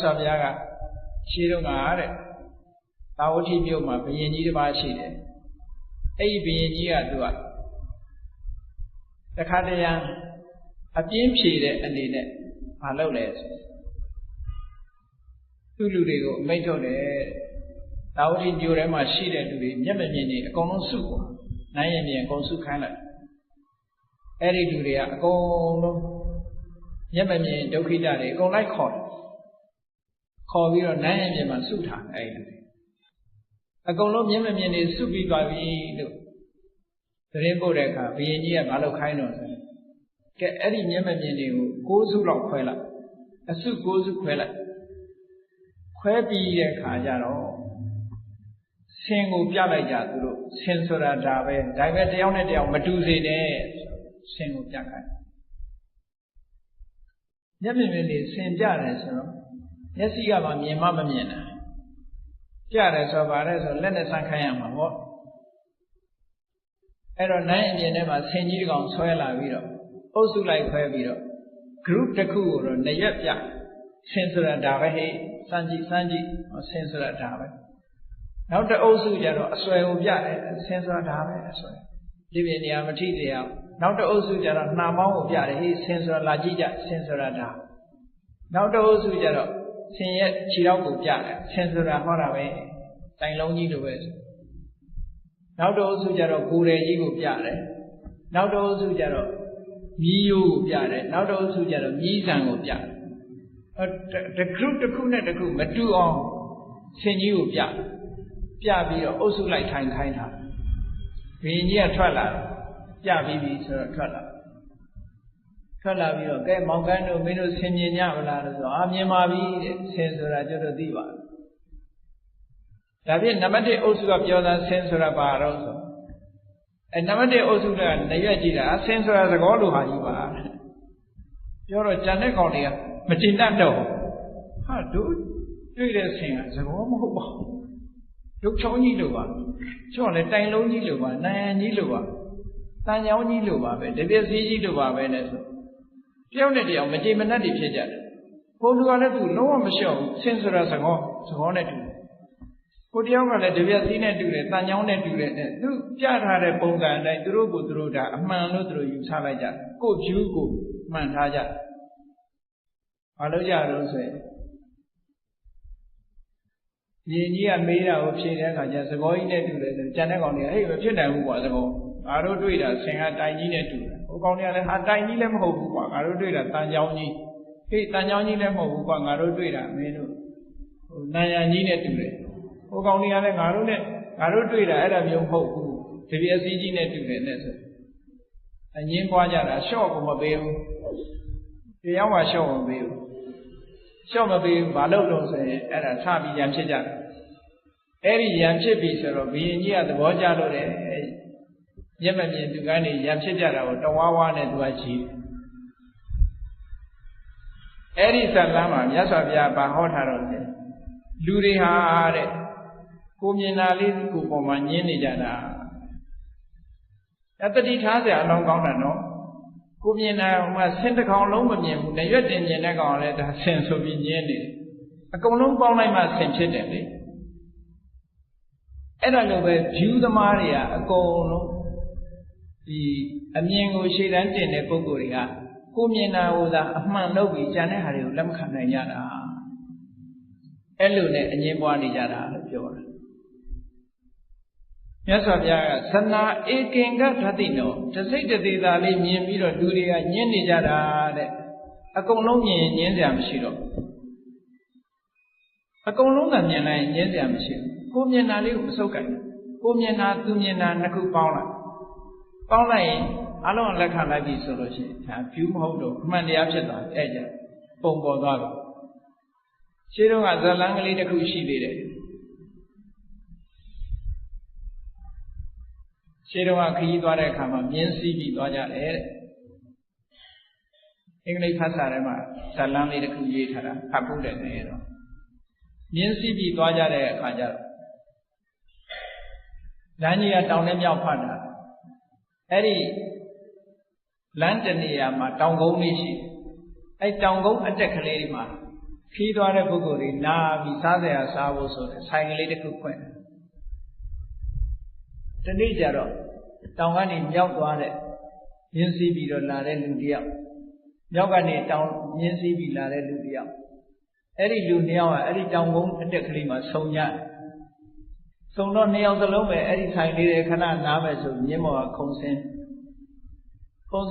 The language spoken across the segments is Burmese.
စွာဘုရားကရှိတော့ကတဲ့သာဝတိမြို့မှာဘုရင်ကြီးတစ်ပါးရှိတယ်အဲ့ဒီဘုရင်ကြီးကသူကတခါတရံအပြင်းဖြေတဲ့အနေနဲ့မလုပ်လဲဆိုသူ့လူတွေကိုအမိန့်ထုတ်တယ်သာဝတိမြို့ထဲမှာရှိတဲ့လူတွေမျက်မမြင်နေအကုန်လုံးစုပေါ့နိုင်ရင်မြင်အကုန်စုခိုင်းလိုက်အဲ့ဒီလူတွေကအကုန်လုံးမျက်မမြင်ဒုက္ခိတတွေအကုန်လိုက်ခေါ်ပြီးတော့နိုင်ရင်မြင်မှာစုထားအဲ့ဒီလူတွေအကုန်လုံးမျက်မမြင်နေစုပြီးသွားပြီလို့သတင်းပို့တဲ့အခါဘုရင်ကြီးကမလုပ်ခိုင်းတော့ဆိုကဲအဲ့ဒီမျက်မမြင်တွေကို9စုလောက်ခွဲလိုက်အစု9စုခွဲလိုက်ခွဲပြီးတဲ့အခါကျတော့ဆင်ကိုပြလိုက်ကြသူတို့ဆင်ဆိုတာဒါပဲတယောက်နဲ့တယောက်မတူစေနဲ့ဆင်ကိုပြခိုင်းမျက်မြင်နေဆင်ပြတယ်ဆိုတော့မျက်စိကမှမြင်မှမမြင်တာပြတယ်ဆိုပါလဲဆိုလက်နဲ့ဆန်းခိုင်းရမှာပေါ့အဲ့တော့နိုင်အမြင်ထဲမှာဆင်ကြီးတစ်ကောင်ဆွဲလာပြီးတော့အုပ်စုလိုက်ခွဲပြီးတော့ group တစ်ခုကိုတော့2ရက်ပြဆင်ဆိုတာဒါပဲဟဲ့စမ်းကြည့်ဆင်ဆိုတာဒါပဲနောက်တစ်အုပ်စုကျတော့အစွဲကိုပြတယ်ဆင်ဆိုတာဒါပဲအစွဲဒီပြင်နေရာမထိတရားနောက်တစ်အုပ်စုကျတော့နှာမောင်းကိုပြတယ်ဟေးဆင်ဆိုတာလာကြည့်ကြဆင်ဆိုတာဒါနောက်တစ်အုပ်စုကျတော့ဆင်ရဲ့ခြေထောက်ကိုပြတယ်ဆင်ဆိုတာဟောတာပဲတိုင်လုံးကြီးလိုပဲနောက်တစ်အုပ်စုကျတော့ကိုယ်ရည်ကြီးကိုပြတယ်နောက်တစ်အုပ်စုကျတော့မြီးရိုးကိုပြတယ်နောက်တစ်အုပ်စုကျတော့မြီးဆံကိုပြတယ်တခုတစ်ခုနဲ့တစ်ခုမတူအောင်ဆင်ကြီးကိုပြပြီးတော့အုပ်စုလိုက်ထိုင်ခိုင်းတာဘုရင်ကြီးကထွက်လာပြပြီးပြီဆိုတော့ထွက်လာပြီးတော့ကဲမောင်ကန်းတို့မင်းတို့ဆင်မြင်ကြမလားလို့ဆိုမြင်ပါပြီတဲ့ဆင်ဆိုတာကျတော့သိပါဒါဖြင့်နံပါတ်1အုပ်စုကပြောတာဆင်ဆိုတာဘာတော့ဆိုနံပါတ်1အုပ်စုက2ရွက်ကြည့်တာဆင်ဆိုတာသကောလိုဟာကြီးပါပြောတော့ဂျန်တဲ့ကောင်တွေကမကျင်တတ်တော့ဟာတို့တွေ့တဲ့ဆင်ကသကောမဟုတ်ပါဘူးရုပ်ချောင်းကြီးလိုပါကျော့လည်းတိုင်လုံးကြီးလိုပါနိုင်ရန်ကြီးလိုပါတန်ချောင်းကြီးလိုပါပဲတပြက်စီးကြီးလိုပါပဲနဲ့ဆိုတယောက်နဲ့တယောက်မကြည်မနှက်တွေဖြစ်ကြတယ်ဟိုလူကလည်းသူလုံးဝမလျှော့ဘူးဆင်ဆိုတာသကောနဲ့တူတယ်ဟိုတယောက်ကလည်းတပြက်စီးနဲ့တူတယ်တန်ချောင်းနဲ့တူတယ်နဲ့သူပြထားတဲ့ပုံစံအတိုင်းသူတို့ကိုသူတို့ဒါအမှန်လို့သူတို့ယူဆလိုက်ကြတယ်ကို့ဖြူကိုမှန်ထားကြတယ်ဘာလို့ကြတော့ဆိုရင်ရင်ကြီးကမေးတာကိုဖြေတဲ့အခါကျသကောကြီးနဲ့တူတယ်ဆိုကျန်တဲ့ကောင်တွေကဟေ့မဖြစ်နိုင်ဘူးကွာသကောငါတို့တွေ့တာဆင်ကတိုင်ကြီးနဲ့တူတယ်ဟိုကောင်တွေကလည်းဟာတိုင်ကြီးလည်းမဟုတ်ဘူးကွာငါတို့တွေ့တာတန်ချောင်းကြီးဟေ့တန်ချောင်းကြီးလည်းမဟုတ်ဘူးကွာငါတို့တွေ့တာမင်းတို့ဟိုနန်ရန်ကြီးနဲ့တူတယ်ဟိုကောင်တွေကလည်းငါတို့တွေ့တာအဲ့ဒါမျိုးမဟုတ်ဘူးတပြက်စီးကြီးနဲ့တူတယ်နဲ့ဆိုအငင်းပွားကြတာရှော့ကိုမပေးဘူးတရားမှရှော့မပေးဘူးရှော့မပေးဘူးဘာလို့လို့ဆိုရင်အဲ့ဒါထပြီးရံဖြစ်ကြတယ်အဲ့ဒီရံဖြစ်ပြီဆိုတော့ဘုရင်ကြီးကသဘောကျလို့တယ်မျက်မမြင်သူကန်းနေရံဖြစ်ကြတာကိုတဝါးဝါးနဲ့သူကကြည့်အဲ့ဒီဇတ်လမ်းမှာမြတ်စွာဘုရားဗာဟောထားတော့တယ်လူတွေဟာတဲ့ကိုမြင်တာလေးကိုပေါ်မှာညင်းနေကြတာတတိထားเสียအလုံးကောင်းတယ်နော်ကိုမြင်တာဟိုမှာဆင်းတစ်ကောင်လုံးမမြင်ဘူးနဲ့ရွက်တင်မြင်တဲ့ကောင်လည်းဒါဆင်းဆိုပြီးညင်းနေတယ်အကုန်လုံးပေါင်းလိုက်မှဆင်းဖြစ်တယ်လေအဲ့ဒါလိုပဲ view သမားတွေကအကုန်လုံးဒီအမြင်ကိုရှေ့တန်းတင်တဲ့ပုဂ္ဂိုလ်တွေကကိုမြင်တာဟိုသာအမှန်လုပ်ပြီးကျန်တဲ့ဟာတွေကိုလက်မခံနိုင်ကြတာအဲ့လိုနဲ့အငြင်းပွားနေကြတာလို့ပြောတာမြတ်စွာဘုရားကသနာဧကင်္ဂဓတိနောတစိတ်တသေးသာလေးမြင်ပြီးတော့လူတွေကညင်းနေကြတာတဲ့အကုန်လုံးမြင်ညင်းစရာမရှိတော့အကုန်လုံးကမြင်လိုက်ညင်းစရာမရှိဘူးကိုမြင်တာလေးကိုမဆုပ်ကြိုက်ကိုမြင်တာသူမြင်တာနှစ်ခုပေါင်းလိုက်ရင်အလုံးလက်ခံလိုက်ပြီဆိုလို့ရှိရင်ဒါ view မဟုတ်တော့အမှန်တရားဖြစ်သွားတယ်အဲ့ကြပုံပေါ်သွားပြီရှင်းတော့ကဇလန်းကလေးတစ်ခုရှိသေးတယ်ရှင်းတော့ခရီးသွားတဲ့အခါမှာမြင်းစည်းပြီးသွားကြတယ်တဲ့အင်္ဂလိပ်ဘာသာထဲမှာဇလန်းလေးတစ်ခုရေးထားတာဖတ်ဖို့တယ်နေတော့မြင်းစည်းပြီးသွားကြတဲ့အခါကျတော့လမ်းကြီးကတောင်နဲ့မြောက်ဖတ်တာအဲ့ဒီလမ်းတနေရာမှာတောင်ကုန်းလေးရှိအဲ့တောင်ကုန်းအတက်ကလေးတွေမှာ khí toa đấy bố thì na vì xa rẻ xa vô số này sai lấy được khỏe trên đây giờ đó tao cái này nhau toa đấy nhân sĩ bị rồi là đấy lưu điệu nhau cái này tao nhân sĩ bị là đấy lưu điệu ấy đi lưu nhau ấy đi tao cũng được khi mà sâu nhá sâu nó nhau từ lâu về ấy đi sai lấy đấy khả năng ná về rồi nhưng mà không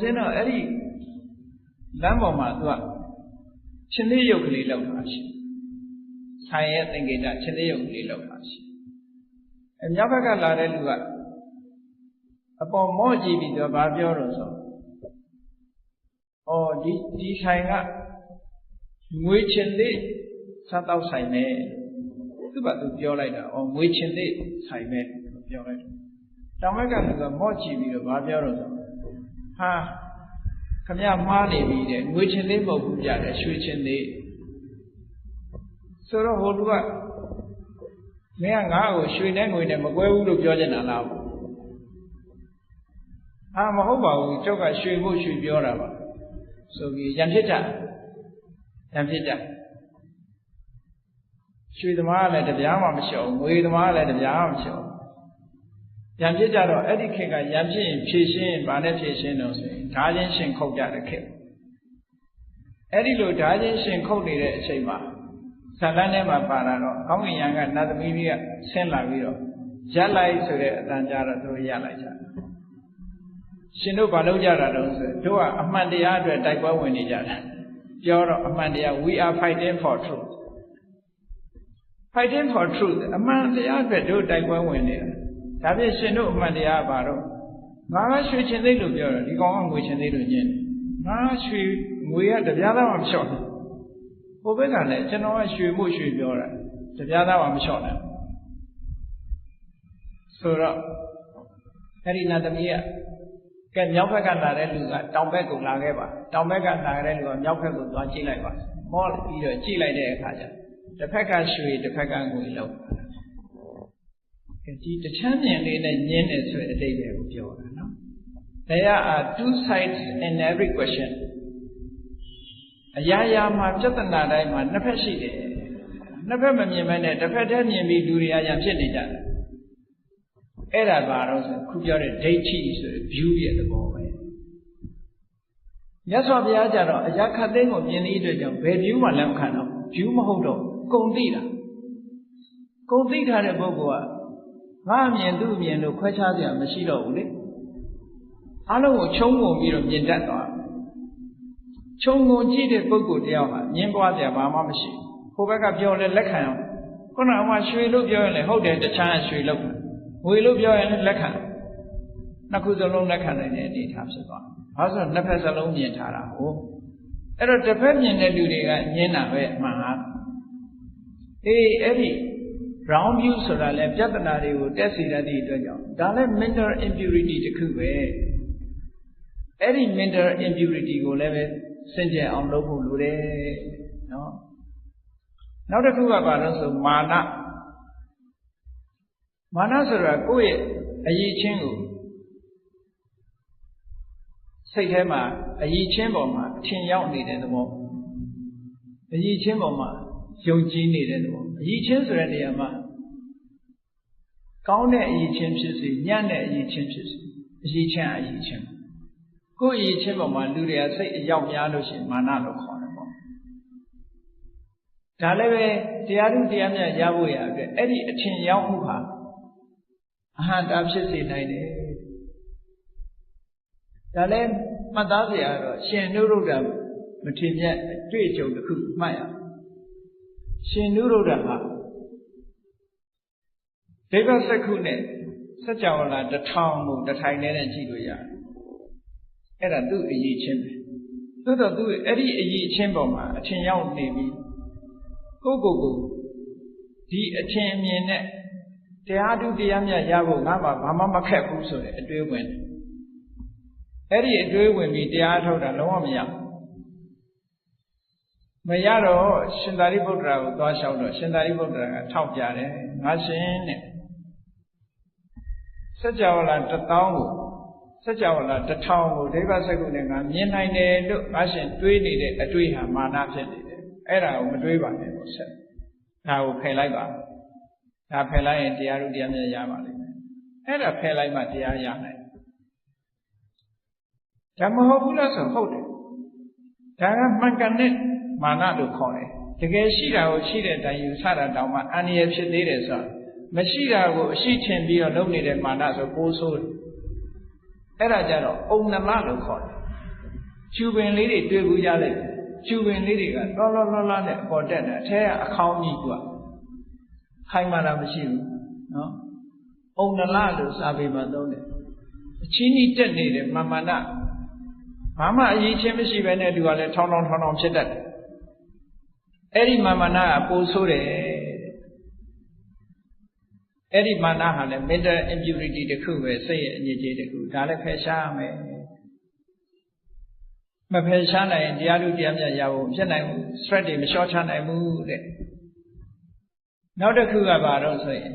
xin nó ấy đi làm bảo mà thôi chân lý dục lý lâu mà chứ sai hết tình cái chân lý dục lý lâu mà chứ em nhớ phải cái là đấy luôn ạ bỏ mỗi gì bị cho bà biểu rồi sao đi sai ngã mỗi chân lý sao tao sai mẹ cứ bảo tôi biểu lại đó mỗi chân lý sai mẹ biểu lại trong mấy cái là mỗi gì bị cho bà biểu rồi sao ha khám nhà má này bị đấy mỗi chân lý bảo cũng giả đấy suy chân lý sau đó hồi lúc mấy anh ngã ở suy này người này mà quay u được cho chân nào mà không bảo cho cả suy vô suy biểu ra mà rồi cái giảm chết trả suy tham lại được giảm mà xấu người tham lại được giảm mà xấu giảm chết trả rồi ấy thì khi cái giảm chết phê sinh bản này phê sinh nó sẽ đa nhân sinh khâu trả được khi ấy thì rồi đa nhân sinh khâu này là gì mà sản phẩm này mà bảo là nó không có những cái nào đó mình biết xem lại rồi trả lại rồi đang trả rồi tôi trả lại trả xin lỗi bà lâu trả rồi tôi à mình đi ăn rồi đại quanဝင်đi trả cho rồi mình đi we are fighting for truth mình đi ăn rồi tôi đại quanဝင်đi đặc biệt xin lỗi mình đi ăn bà rồi ngã suy chân đấy được rồi đi con người chân đấy được nhỉ ngã suy người à được giá đó mà sợ bố biết cái này cho nó suy mua suy biểu rồi được giá đó mà sợ này rồi cái gì nào tâm ý cái nhau phải cái nào đấy lừa trong bé cũng là cái bà trong bé cái nào đấy lừa nhau phải cũng toàn chỉ lại bà mỗi đi rồi chỉ lại để khai ra để phải cái suy để phải cái người lâu cái gì để chán nhận đi này nhận để suy để đây để cũng biểu rồi nó there are two sides in every question ya mà chất tận là đây mà nó phải gì đấy nó phải mà nhìn bên này nó phải theo nhìn bị đuổi ra giảm chết đi chảအဲ့ဒါပါတော့ဆိုခုပြောတဲ့ဒိဋ္ဌိဆိုတဲ့ view ရဲ့သဘောပဲမြတ်စွာဘုရားကြတော့အရာခတ်သိမ်းကိုမြင်သည့်အတွက်ကြောင့်ဘယ် view မှလက်မခံတော့ view မဟုတ်တော့ကုံသိတာကုံသိထားတဲ့ပုဂ္ဂိုလ်ကငါအမြင်သူ့အမြင်လို့ခွဲခြားစရာမရှိတော့ဘူးလေအားလုံးကိုခြုံငုံပြီးတော့မြင်တတ်သွားခြုံငုံကြည့်တဲ့ပုဂ္ဂိုလ်တယောက်ဟာမြင်ပွားစရာဘာမှမရှိဘူးဟိုဘက်ကပြောလဲလက်ခံအောင်ခုနကမှရွှေလို့ပြောရင်လည်းဟုတ်တယ်တခြားရွှေလို့ငွေလို့ပြောရင်လက်ခံနှစ်ခုစလုံးလက်ခံနိုင်တဲ့အနေအထားဖြစ်သွား။ဘာလို့ဆိုနှစ်ဖက်စလုံးမြင်ထားတာဟုတ်။အဲ့တော့တစ်ဖက်မြင်တဲ့လူတွေကမြင်တာပဲအမှန်ဟာ။အဲ့ဒီ round view ဆိုတာလဲပြဿနာတွေကိုတက်စီရတဲ့အတွက်ကြောင့်ဒါလည်း mental impurity တစ်ခုပဲ။အဲ့ဒီ mental impurity ကိုလည်းပဲစင်ကြယ်အောင်လုပ်ဖို့လိုတယ်နော်။နောက်တစ်ခုကဘာလို့ဆိုမာနဆိုတာကိုယ့်ရဲ့အရေးချင်းကိုစိတ်ထဲမှာအရေးချင်းပေါ်မှာထင်ရောက်နေတဲ့သဘောအရေးချင်းပေါ်မှာယုံကြည်နေတဲ့သဘောအရေးချင်းဆိုတဲ့နေရာမှာကောင်းတဲ့အရေးချင်းဖြစ်စေညံ့တဲ့အရေးချင်းဖြစ်စေအရေးချင်းကိုယ့်အရေးချင်းပေါ်မှာလူတွေကစိတ်အရောက်များလို့ရှိရင်မာနလို့ခေါ်တယ်ပေါ့ဒါလည်းပဲတရားထုတရားမြတ်ရဖို့ရအတွက်အဲ့ဒီအထင်ရောက်မှုဟာအဟံတာဖြစ်စေနိုင်တယ်ဒါလည်းမှတ်သားစရာတော့ရှင်နုရုဒ္ဓမထေမြတ်အတွေ့အကြုံတစ်ခုမှတ်ရရှင်နုရုဒ္ဓဟာဒေဝစက္ခုနဲ့စัจ java လာ1000ကိုတထိုင်နဲ့ကြည့်လို့ရတယ်အဲ့ဒါသူ့အရေးချင်းပဲသို့တော့သူအဲ့ဒီအရေးချင်းပေါ်မှာအထင်ရောက်နေပြီကိုဒီအထင်အမြင်နဲ့တရားထုတရားမြတ်ရဖို့ငါမှဘာမှမခက်ဘူးဆိုတဲ့အတွေးဝင်အဲ့ဒီအတွေးဝင်ပြီးတရားထုတ်တာလုံးဝမရတော့ရှင်သာရိပုတ္တရာကိုသွားလျှောက်တော့ရှင်သာရိပုတ္တရာကထောက်ပြတယ်ငါရှင်တဲ့စัจ java လာ1000ကိုစัจ java လာ1000ကိုဒိဗ္ဗစက္ခုနဲ့ငါမြင်နိုင်တယ်လို့ငါရှင်တွေးနေတဲ့အတွေးဟာမာနဖြစ်နေတယ် အဲ့ဒါကိုမတွေးပါနဲ့ပေါ့ဆက်ဒါကိုဖယ်လိုက်ပါဒါဖယ်လိုက်ရင်တရားတို့တရားမြတ်ရပါလိမ့်မယ်အဲ့ဒါဖယ်လိုက်မှတရားရနိုင်ဒါမဟုတ်ဘူးလားဆိုဟုတ်တယ်ဒါကမှန်ကန်တဲ့မာနလို့ခေါ်တယ်တကယ်ရှိတာကိုရှိတဲ့အတိုင်းယူဆတာတောင်မှအန္တရာယ်ဖြစ်သေးတယ်ဆိုတော့မရှိတာကိုအရှိထင်ပြီးတော့လုပ်နေတဲ့မာနဆိုပိုးဆိုးတယ်အဲ့ဒါကြတော့အုံနမလို့ခေါ်တယ်ကျူပင်လေးတွေတွေ့ဘူးကြလိုက်ကျူပင်လေးတွေကလောလောလောလောနဲ့အပေါ်တက်တယ်အထဲကအခေါင်းကြီးကခိုင်မာတာမရှိဘူးနော်အုံနလလို့စာပေမှာသုံးတယ်အချင်းကြီးတက်နေတယ်မာမနာဘာမှအရေးချင်းမရှိဘဲနဲ့သူကလည်းထောင်းထောင်းဖြစ်တတ်တယ်အဲ့ဒီမာမနာကပိုဆိုးတယ်အဲ့ဒီမာနဟာလည်း mental impurity တစ်ခုပဲစိတ်ရဲ့အညစ်အကြေးတစ်ခုဒါလည်းဖယ်ရှားရမယ်မဖယ်ရှားနိုင်ရင်တရားလူတရားမြတ်ရဖို့ဖြစ်နိုင်ဘူး stress တွေမလျှော့ချနိုင်ဘူးတဲ့နောက်တစ်ခုကဘာတော့ဆိုရင်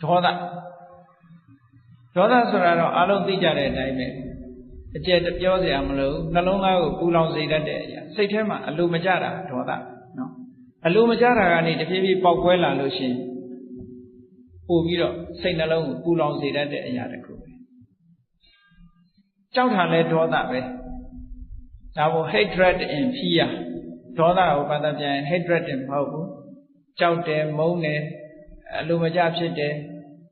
ဒေါသဆိုတာတော့အလုံးသိကြတဲ့အတိုင်းပဲအကျယ်ပြောစရာမလိုနှလုံးသားကိုပူလောင်စေတတ်တဲ့အရာစိတ်ထဲမှာအလိုမကျတာဒေါသနော်အလိုမကျတာကနေတဖြည်းဖြည်းပေါက်ကွဲလာလို့ရှိရင်ပို့ပြီးတော့စိတ်နှလုံးကိုပူလောင်စေတတ်တဲ့အရာတစ်ခုပဲကြောက်တာလဲဒေါသပဲဒါကို hatred in fear ဒေါသကိုဘာသာပြန် hatred in မဟုတ်ဘူးကြောက်တယ်မုန်းတယ်အလိုမကျဖြစ်တယ်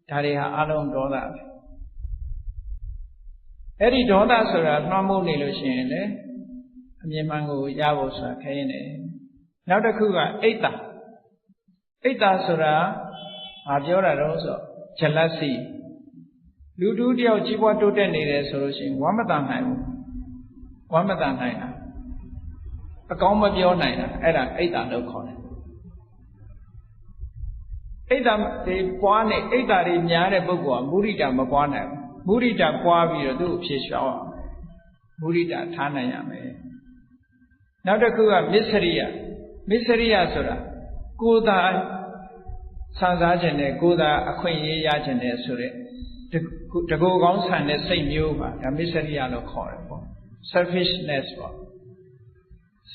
ဒါတွေဟာအလုံးဒေါသပဲအဲ့ဒီဒေါသဆိုတာနှောမုန်းနေလို့ရှိရင်လေအမြင်မှန်ကိုရဖို့ဆိုတာခဲရင်တယ်နောက်တစ်ခုကအိတ်တာဆိုတာဘာပြောတာတော့ဆို jealousy လူတူတယောက်ကြီးပွားတိုးတက်နေတယ်ဆိုလို့ရှိရင်ဝမ်းမတန်နိုင်ဘူးဝမ်းမတန်နိုင်တာအကောင်းမပြောနိုင်တာအဲ့ဒါအိတ်တာလို့ခေါ်တယ်အိတ်တာတွေပွားနေအိတ်တာတွေများတဲ့ပုဂ္ဂိုလ်ကမုဒိတာမပွားနိုင်ဘူးမုဒိတာပွားပြီးတော့သူ့ကိုဖြေလျှော့အောင်မုဒိတာထားနိုင်ရမယ်နောက်တစ်ခုကမစ္စရိယဆိုတာကိုယ်သာဆန်းစားခြင်းနဲ့ကိုယ်သာအခွင့်အရေးရခြင်းနဲ့ဆိုတဲ့တကူကောင်းဆန်တဲ့စိတ်မျိုးပါဒါမစ္စရိယလို့ခေါ်တယ်ပေါ့ selfishness ပေါ့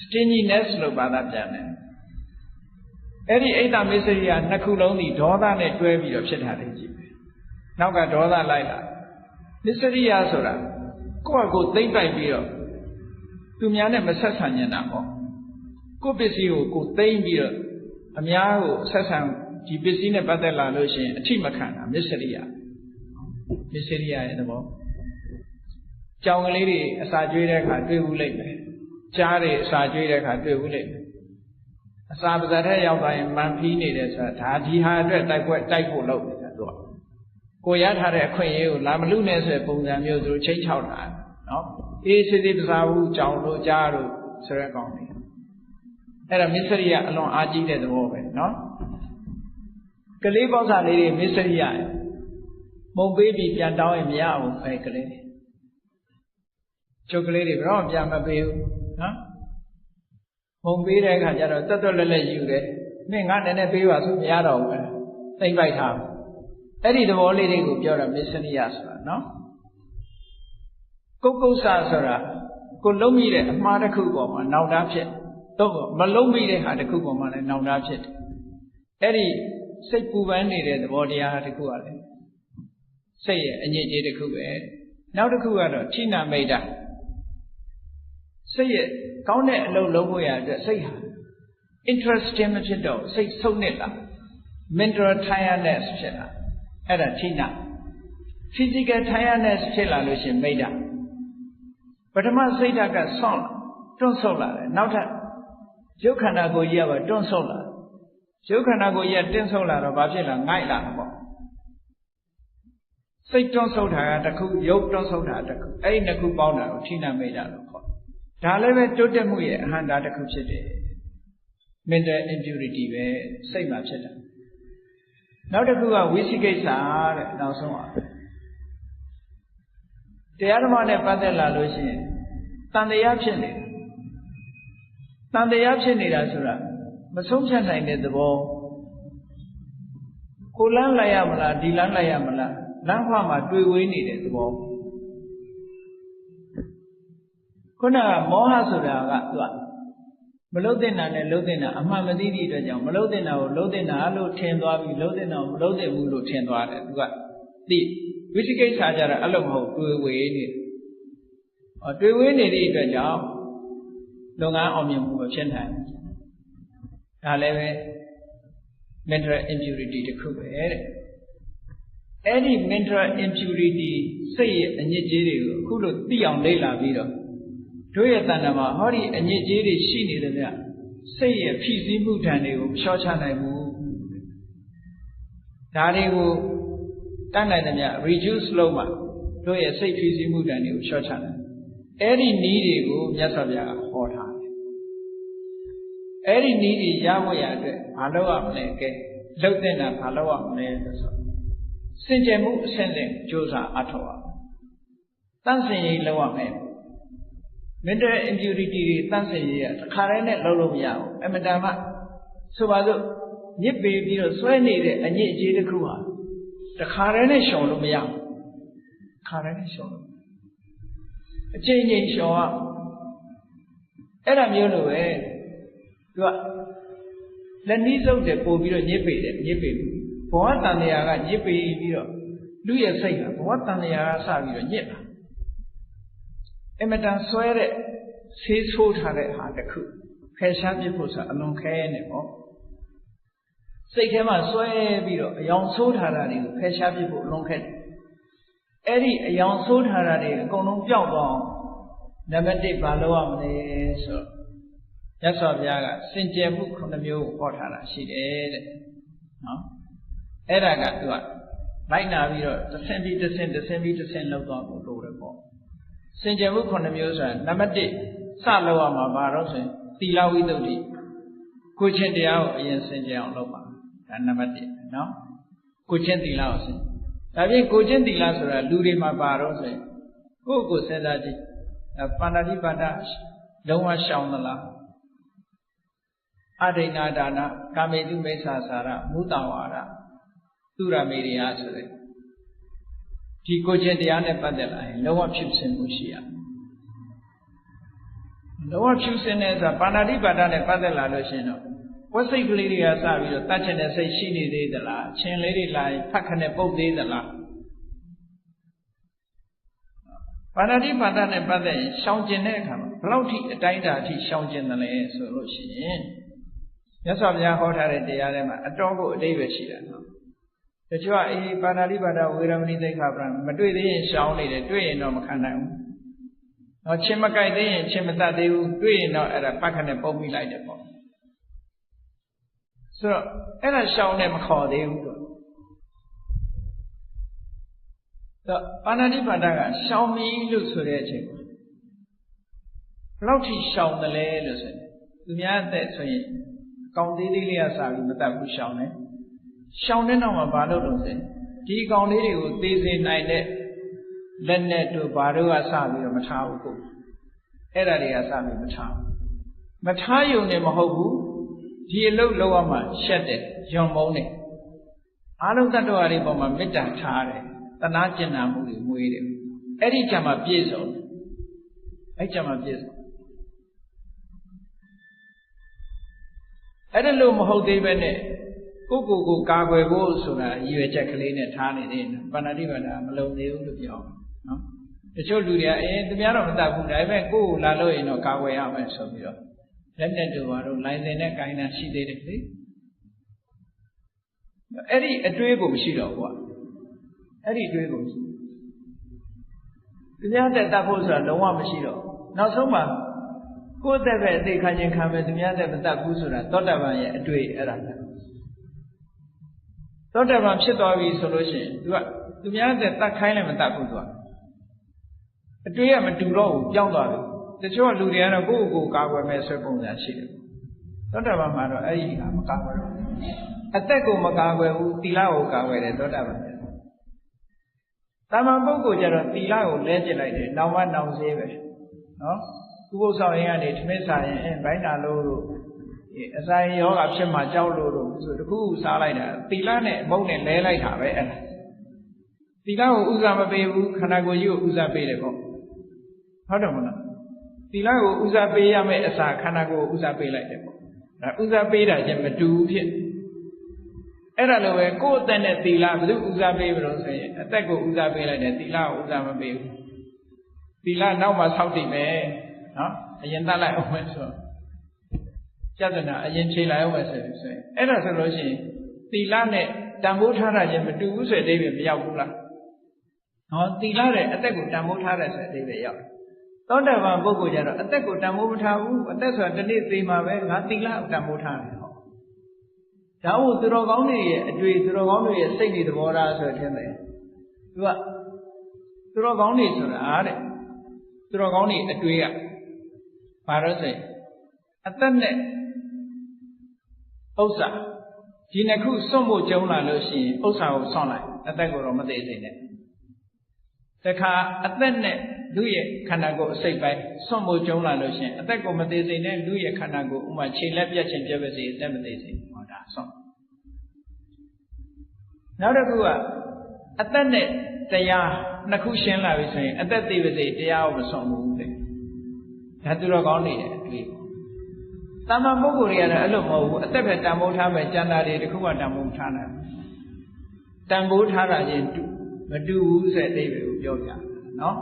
stinginess လို့ဘာသာပြန်တယ်အဲ့ဒီအိတ်တမစ္စရိယနှစ်ခုလုံးဒီဒေါသနဲ့တွဲပြီးတော့ဖြစ်တာလေကြည့်ပဲနောက်ကဒေါသလိုက်လာမစ္စရိယဆိုတာကိုယ့်အကိုသိမ့်ပိုက်ပြီးတော့သူများနဲ့မဆက်ဆံနေတာပေါ့ကိုယ့်ပစ္စည်းကိုကိုသိမ့်ပြီးတော့အများကိုဆက်ဆံဒီပစ္စည်းနဲ့ပတ်သက်လာလို့ရှိရင်အထိမခံတာမစ္စရိယရဲ့သဘောကြောင်ကလေးတွေအစာကျွေးတဲ့အခါတွေ့ဘူးလိမ့်မယ်ကြားတွေအစာကျွေးတဲ့အခါတွေ့ဘူးလိမ့်မယ်အစာပါးစပ်ထဲရောက်သွားရင်မန်ဖီးနေတယ်ဆိုတာဒါဒီဟာအတွက်တိုက်ဖို့လုပ်နေတာသူကကိုရထားတဲ့အခွင့်အရေးကိုလာမလူနဲ့ဆိုတဲ့ပုံစံမျိုးသူတို့ချိန်ချောက်တာနော်အေးစစ်ပစားဘူးကြောင်တို့ကြားတို့ဆိုတဲ့ကောင်တွေအဲ့ဒါမစ္စရိယအလွန်အားကြီးတဲ့သဘောပဲနော်ကလေးပေါက်စာလေးတွေမစ္စရိယမုံပေးပြီးပြန်တောင်းရင်မရဘူးပဲကလေးချုပ်ကလေးတွေဘယ်တော့ပြန်မပေးဘူးနော်မုံပေးတဲ့အခါကျတော့တက်တက်လက်လက်ယူတယ်မင်းငါနည်းနည်းပေးပါဆိုမရတော့ဘူးပဲသိမ့်ပိုက်ထားအဲ့ဒီသဘောလေးတွေကိုပြောတာမစ္စရိယဆိုတာနော်ကုက္ဆဆိုတာကိုလုံးမိတဲ့အမှားတစ်ခုပေါ်မှာနောက်တားဖြစ်တော့မလုံးမိတဲ့ဟာတစ်ခုပေါ်မှာလည်းနောက်တားဖြစ်တယ်အဲ့ဒီစိတ်ပူပန်းနေတဲ့သဘောတရားတစ်ခုကလည်းစိတ်ရဲ့အညစ်အကြေးတစ်ခုပဲနောက်တစ်ခုကတော့ဌိနမိတ်တာစိတ်ရဲ့ကောင်းတဲ့အလုပ်လုပ်ဖို့ရတဲ့စိတ်ဟာ interesting မဖြစ်တော့စိတ်ဆုံးနစ်လာ mental tiredness ဖြစ်လာအဲ့ဒါဌိန physical tiredness ဖြစ်လာလို့ရှိရင်မိတ်တာပထမစိတ်ဓာတ်ကဆွန့်လာတွန့်ဆုတ်လာတယ်နောက်ထပ်ရုပ်ခန္ဓာကိုယ်ကြီးကပါတွန့်ဆုတ်လာရုပ်ခန္ဓာကိုယ်ကြီးကတင်းဆုတ်လာတော့ဘာဖြစ်လာငိုက်လာတာပေါ့စိတ်တွန့်ဆုတ်တာကတစ်ခုရုပ်တွန့်ဆုတ်တာတစ်ခုအဲ့ဒီနှစ်ခုပေါင်းတာကိုဌိနမိတ်တာလို့ခေါ်ဒါလည်းပဲတိုးတက်မှုရဲ့အဟန္တာတစ်ခုဖြစ်တယ် mental impurity ပဲစိတ်မှာဖြစ်တာနောက်တစ်ခုကဝိသိကိစ္စတဲ့နောက်ဆုံးပါတရားဓမ္မနဲ့ပတ်သက်လာလို့ရှိရင်တန်တရားဖြစ်နေတာဆိုတာမဆုံးဖြတ်နိုင်တဲ့သဘောကိုလန်းလိုက်ရမလားဒီလန်းလိုက်ရမလားလမ်းခွမှာတွေ့ဝေးနေတဲ့သဘောခုနကမောဟဆိုတာကသူက မလုံးတဲ့နာနဲ့လုံးတဲ့နာအမှန်မသိသည့်အတွက်ကြောင့်မလုံးတဲ့နာကိုလုံးတဲ့နာလို့ထင်သွားပြီးလုံးတဲ့နာကိုမလုံးတဲ့ဘူးလို့ထင်သွားတယ်သူကသိဝိသိကိစ္စကြတာအဲ့လိုမဟုတ်တွေ့ဝေနေတွေ့ဝေနေသည့်အတွက်ကြောင့်လုပ်ငန်းအောင်မြင်မှုမဖြစ်နိုင်ဘူးဒါလည်းပဲ mental impurity တစ်ခုပဲတဲ့အဲ့ဒီ mental impurity စိတ်ရဲ့အညစ်အကြေးတွေကိုအခုလို့သိအောင်လေ့လာပြီးတော့တို့ရဲ့တဏ္ဍာမှာဟောဒီအညစ်အကြေးတွေရှိနေတယ်ဗျစိတ်ရဲ့ဖြစ်စည်းမှုဓာတ်တွေကိုမလျှော့ချနိုင်ဘူးဒါတွေကိုတတ်နိုင်တယ်ဗျ reduce လုပ်မှတို့ရဲ့စိတ်ဖြစ်စည်းမှုဓာတ်တွေကိုလျှော့ချနိုင်အဲ့ဒီနည်းတွေကိုမြတ်စွာဘုရားကဟောထားတယ်အဲ့ဒီနည်းတွေရဖို့ရအတွက်ဘာလုပ်ရမလဲကဲလှုပ်တဲ့တာဘာလုပ်ရမလဲလို့ဆိုစင်ကြယ်မှုအဆင့်ဆင့်ကြိုးစားအထောက်အောင်တန့်စင်ရေးလုပ်ရမယ် mental impurity တွေတန့်စင်ရေးကတစ်ခါတည်းနဲ့လုပ်လို့မရဘူးအမတန်မှဆိုပါစို့ညစ်ပေပြီးတော့ဆွဲနေတဲ့အညစ်အကြေးတစ်ခုဟာတစ်ခါတည်းနဲ့ရှောင်လို့မရဘူးတစ်ခါတည်းနဲ့ရှောင်လို့အချိန်ချင်းရှောင်ရအဲ့ဒါမျိုးလိုပဲသူကလက်နီးစုပ်တယ်ပို့ပြီးတော့ညစ်ပေတယ်ညစ်ပေဘူးဘဝတန်တရားကညစ်ပေပြီးတော့လူရဲ့စိတ်ကဘဝတန်တရားကစပြီးတော့ညစ်တာအမတန်ဆွဲတဲ့ဆေးဆိုးထားတဲ့ဟာတစ်ခုဖယ်ရှားပြဖို့ဆိုအလွန်ခဲနေပေါ့စိတ်ထဲမှာဆွဲပြီးတော့အယောင်ဆိုးထားတာတွေကိုဖယ်ရှားပြဖို့အလွန်ခဲတယ်အဲ့ဒီအယောင်ဆိုးထားတာတွေအကုန်လုံးပျောက်သွားအောင်နံပါတ်1ဘာလုပ်ရမလဲဆိုတော့ရသော်ဘုရားကစင်ကြယ်မှု9မျိုးကိုဟောထားတာရှိတယ်တဲ့နော်အဲ့ဒါကသူကလိုက်နာပြီးတော့တစ်ဆင့်ပြီးတစ်ဆင့်တစ်ဆင့်ပြီးတစ်ဆင့်လောက်သွားဖို့လိုတယ်ပေါ့စင်ကြယ်မှု9မျိုးဆိုတာနံပါတ်1စလောက်ရမှာဘာလို့ဆိုရင်သီလဝိသုဒ္ဓိကိုချင်းတရားကိုအရင်စင်ကြယ်အောင်လုပ်ပါဒါနံပါတ်1နော်ကိုချင်းသီလကိုစင်ဒါဖြင့်ကိုချင်းသီလဆိုတာလူတွေမှာပါတော့ဆိုရင်ကိုယ့်ကိုယ်စဉ်းစားကြည့်ပါဏာတိပါဒလုံးဝရှောင်သလားအဒိဏဒါနကာမေတုမိစ္ဆာစာရမုတ္တဝါဒသူရမေရိယဆိုတဲ့ဒီကိုချင်းတရားနဲ့ပတ်သက်လာရင်လုံးဝဖြစ်စဉ်မှုရှိရလုံးဝဖြစ်စဉ်နဲ့ဆိုတာပါဏာတိပါဒနဲ့ပတ်သက်လာလို့ရှိရင်တော့ဝစိတ်ကလေးတွေကစပြီးတော့တတ်ချင်တဲ့စိတ်ရှိနေသေးသလားချင်းလေးတွေလာရင်ဖတ်ခနဲ့ပုတ်သေးသလားပါဏာတိပါဒနဲ့ပတ်သက်ရင်ရှောင်ကျင်တဲ့အခါမှာဘယ်လောက်ထိအတိုင်းအတာအထိရှောင်ကျင်တယ်လဲဆိုလို့ရှိရင်မြတ်စွာဘုရားဟောထားတဲ့တရားထဲမှာအတော်ကိုအတိတ်ပဲရှိတယ်နော်တချို့ကပါဏာတိပါဒဝေရမဏိသိက္ခာပဒမတွေ့သေးရင်ရှောင်နေတယ်တွေ့ရင်တော့မခံနိုင်ဘူးနော်ချင်းမကြိုက်သေးရင်ချင်းမတတ်သေးဘူးတွေ့ရင်တော့အဲ့ဒါပတ်ခနဲ့ပုတ်မိလိုက်တယ်ပေါ့ဆိုတော့အဲ့ဒါရှောင်နေမခေါ်သေးဘူးတော့ပါဏာတိပါဒကရှောင်ပြီလို့ဆိုတဲ့အချိန်မှာဘယ်လောက်ထိရှောင်တယ်လဲလို့ဆိုရင်သူများအသက်ဆိုရင်ကောင်းသေးသေးလေးကစပြီးမတတ်ဘူးရှောင်တယ်ရှောင်တဲ့နောက်မှာဘာလို့လို့ဆိုရင်ဒီကောင်လေးတွေကိုသေစေနိုင်တဲ့လက်နဲ့တို့ဘာတို့ကစပြီးတော့မထားဘူးကိုအဲ့ဒါတွေကစပြီးမထားဘူးမထားယုံနေမဟုတ်ဘူးဒီအလုပ်လုပ်ရမှရှက်တယ်ယွံမုန်းတယ်အားလုံးတ attva တွေပေါ်မှာမေတ္တာထားတယ်တနာကျင်နာမှုတွေမွေးတယ်အဲ့ဒီကြမှာပြည့်စုံအဲ့ကြမှာပြည့်စုံအဲ့ဒါလို့မဟုတ်သေးပဲနဲ့ကိုကိုကာကွယ်ဖို့ဆိုတာရည်ရွယ်ချက်ကလေးနဲ့ထားနေတယ်ပါဏာတိပါဒမလုံသေးဘူးလို့ပြောနော်တချို့လူတွေကသူများတော့မတတ်ဘူးဒါပေမဲ့ကိုလာလို့ရင်တော့ကာကွယ်ရမယ်ဆိုပြီးတော့လက်နဲ့တို့ဘာလို့လိုင်းစင်နဲ့ကိုင်းတာရှိသေးတယ်လေအဲ့ဒီအတွေးကိုမရှိတော့ဘူးကွာအဲ့ဒီအတွေးကိုမရှိသူများတက်တတ်ဖို့ဆိုတာလုံးဝမရှိတော့နောက်ဆုံးမှာကိုယ်တက်ပဲအသိခံခြင်းခံမယ်သူများတက်မတတ်ဘူးဆိုတာသောတာပန်ရဲ့အတွေ့အဲ့ဒါသောတာပန်ဖြစ်သွားပြီဆိုလို့ရှိရင်သူများတက်တတ်ခိုင်းလည်းမတတ်ဘူးသူကအတွေ့ရမတူတော့ဘူးပြောင်းသွားတယ်တချို့လူတွေကတော့ကိုယ့်ကိုယ်ကာကွယ်မဲ့ဆွဲပုံစံရှိတယ်သောတာပန်မှာတော့အဲ့ဒီဟာမကာကွယ်တော့အသက်ကိုမကာကွယ်ဘူးသီလကိုကာကွယ်တယ်သောတာပန်တာမန်ပုဂ္ဂိုလ်ကျတော့သီလကိုလဲကျစ်လိုက်တယ်နောင်မနောင်စေးပဲနော်ကုပုဆောင်ရင်ကနေဓမ္မစာရင်ဘိုင်းနာလို့အစာရင်ယောဂဖြစ်မှကြောက်လို့ဆိုတခုစားလိုက်တာသီလနဲ့အမုန်းနဲ့လဲလိုက်တာပဲအဲ့ဒါသီလကိုဥစ္စာမပေးဘူးခန္ဓာကိုယ်ကြီးကိုဥစ္စာပေးတယ်ပေါ့ဟုတ်တယ်မလားသ သီလကိုဥစားပေးရမယ့်အစာခန္ဓာကိုယ်ဥစားပေးလိုက်တယ်ပေါ့ဒါဥစားပေးတာချင်းမတူဘူးဖြစ်အဲ့ဒါလိုပဲကိုယ့်အသက်နဲ့သီလဘယ်သူဥစားပေးမလို့ဆိုရင်အသက်ကိုဥစားပေးလိုက်တယ်သီလကိုဥစားမပေးဘူးသီလနောက်မှဆောက်တည်မယ်နော်အရင်တတ်လိုက်အောင်မယ်ဆိုပြဿနာအရင်ဖြေလိုက်အောင်မယ်ဆိုရင်အဲ့ဒါဆိုလို့ရှိရင်သီလနဲ့တန်ဖိုးထားတာချင်းမတူဘူးဆိုတဲ့အဓိပ္ပာယ်မရောက်ဘူးလားဟောသီလနဲ့အသက်ကိုတန်ဖိုးထားတယ်ဆိုတဲ့အဓိပ္ပာယ်ရောက်သောတာပန်ပုဂ္ဂိုလ်ကျတော့အသက်ကိုတန်ဖိုးမထားဘူးအသက်ဆိုတာတစ်နေ့သေမှာပဲငါသီလကိုတန်ဖိုးထားတယ်ဟောဒါဟုတ်သူတော်ကောင်းတွေရဲ့အတွေ့သူတော်ကောင်းတွေရဲ့စိတ်တွေသဘောထားဆိုတဲ့မယ်သူကသူတော်ကောင်းတွေဆိုတာတဲ့သူတော်ကောင်းတွေအတွေ့ကဘာလို့ဆိုရင်အသက်နဲ့ဥစ္စာဒီနှစ်ခုစွန့်ဖို့ကြုံလာလို့ရှိရင်ဥစ္စာကိုဆွန့်လိုက်အသက်ကိုတော့မသေးစေနဲ့တခါအသက်နဲ့လူရဲ့ခန္ဓာကိုယ်အစိတ်ပိုင်းစွန့်ဖို့ကြုံလာလို့ရှိရင်အသက်ကိုမသေးစေနဲ့လူရဲ့ခန္ဓာကိုယ်ဥမာခြေလက်ပြတ်ခြင်းပြတ်ပါစေအသက်မသေးစေဟောဒါဆွန့်နောက်တစ်ခုကအသက်နဲ့တရားနှစ်ခုရှင်းလာပြီဆိုရင်အသက်သေးပါစေတရားကိုမဆွန့်ဘူးတဲ့ဒါသူတော်ကောင်းနေတယ်အတွေ့တာမန်ပုဂ္ဂိုလ်တွေကတော့အဲ့လိုမဟုတ်ဘူးအသက်ပဲတန်ဖိုးထားမယ်ကျန်တာတွေတခုမှတန်ဖိုးထားနိုင်တန်ဖိုးထားတာချင်းမတူဘူးဆိုတဲ့အဓိပ္ပာယ်ကိုပြောပြနော်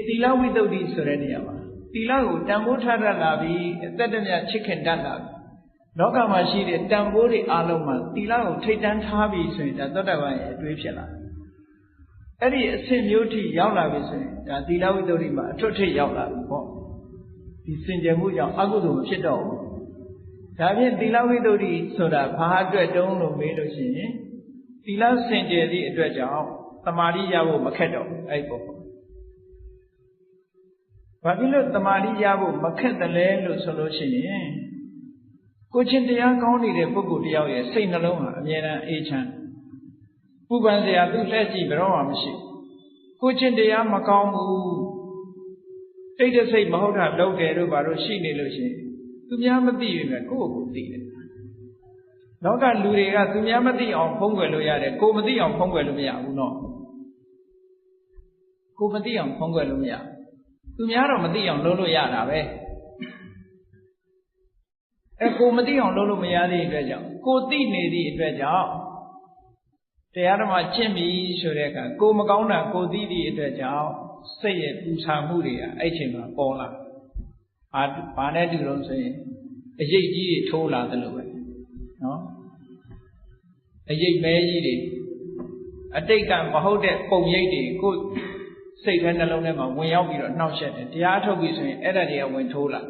သီလဝိတ္တုဆိုတဲ့နေရာမှာသီလကိုတန်ဖိုးထားတတ်လာပြီအသက်တည်းများချစ်ခင်တတ်လာပြီလောကမှာရှိတဲ့တန်ဖိုးတွေအလုံးမှာသီလကိုထိတ်တန်းထားပြီဆိုရင်ဒါသောတာပန်ရဲ့အတွေးဖြစ်လာအဲ့ဒီအဆင့်မျိုးထိရောက်လာပြီဆိုရင်ဒါသီလဝိတ္တုမှာအထွတ်ထိပ်ရောက်လာပြီပေါ့ဒီစင်ကြယ်မှုကြောင့်အကုသိုလ်မဖြစ်တော့ဘူးဒါဖြင့်သီလဝိတ္တုဆိုတာဘာအတွက်တုံးလို့မေးလို့ရှိရင်သီလစင်ကြယ်သည့်အတွက်ကြောင့်သမာဓိရဖို့မခက်တော့ဘူးအဲ့ပေါ့ဘာဖြစ်လို့သမာဓိရဖို့မခက်တယ်လဲလို့ဆိုလို့ရှိရင်ကိုချင်းတရားကောင်းနေတဲ့ပုဂ္ဂိုလ်တယောက်ရဲ့စိတ်နှလုံးဟာအမြဲတမ်းအေးချမ်းပူပန်စရာသူ့လက်ကြည့်ဘယ်တော့မှမရှိကိုချင်းတရားမကောင်းဘူးစိတ်တစိတ်မဟုတ်တာလုပ်တယ်တို့ဘာလို့ရှိနေလို့ရှိရင်သူများမသိရင်လည်းကိုယ့်ကိုယ်သိတယ်လောကလူတွေကသူများမသိအောင်ဖုံးကွယ်လို့ရတယ်ကိုယ်မသိအောင်ဖုံးကွယ်လို့မရဘူးနော်ကိုယ်မသိအောင်ဖုံးကွယ်လို့မရသူများတော့မသိအောင်လုပ်လို့ရတာပဲကိုယ်မသိအောင်လုပ်လို့မရတဲ့အတွက်ကြောင့်ကိုယ်သိနေသည့်အတွက်ကြောင့်တရားဓမ္မကျင့်ပြီဆိုတဲ့အခါကိုယ်မကောင်းတာကိုယ်သိသည့်အတွက်ကြောင့်စိတ်ရဲ့ပူဆာမှုတွေကအဲ့ချိန်မှာပေါ်လာဘာနဲ့တူလို့ဆိုရင်အရိပ်ကြီးတွေထိုးလာတယ်လို့ပဲနော်အရိပ်မဲကြီးတွေအတိတ်ကမဟုတ်တဲ့ပုံရိပ်တွေကိုစိတ်ထဲနှလုံးထဲမှာဝင်ရောက်ပြီးတော့နှောက်ယှက်တယ်တရားထုတ်ပြီဆိုရင်အဲ့ဒါတွေကဝင်ထိုးလာ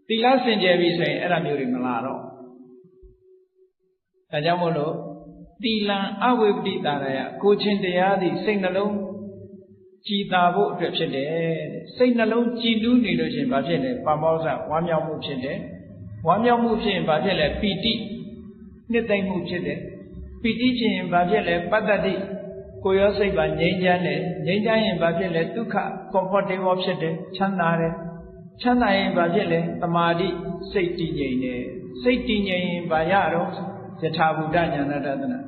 သီလစင်ကြယ်ပြီဆိုရင်အဲ့ဒါမျိုးတွေမလာတော့ဒါကြောင့်မို့လို့သီလံအဝိပတိတာရယကိုချင်းတရားသည်စိတ်နှလုံးကြည်သာဖို့အတွက်ဖြစ်တယ်စိတ်နှလုံးကြည်နူးနေလို့ရှိရင်ဘာဖြစ်လဲပါမောဇဝမ်းမြောက်မှုဖြစ်တယ်ဝမ်းမြောက်မှုဖြစ်ရင်ဘာဖြစ်လဲပီတိနှစ်သိမ့်မှုဖြစ်တယ်ပီတိဖြစ်ရင်ဘာဖြစ်လဲပတ္တတိကိုယ်ရောစိတ်ပါငြိမ်းချမ်းတယ်ငြိမ်းချမ်းရင်ဘာဖြစ်လဲဒုက္ခ comfortable ဖြစ်တယ်ချမ်းသာတယ်ချမ်းသာရင်ဘာဖြစ်လဲသမာဓိစိတ်တည်ငြိမ်တယ်စိတ်တည်ငြိမ်ရင်ဘာရတော့ယထာဘူတဉာဏတဒနာ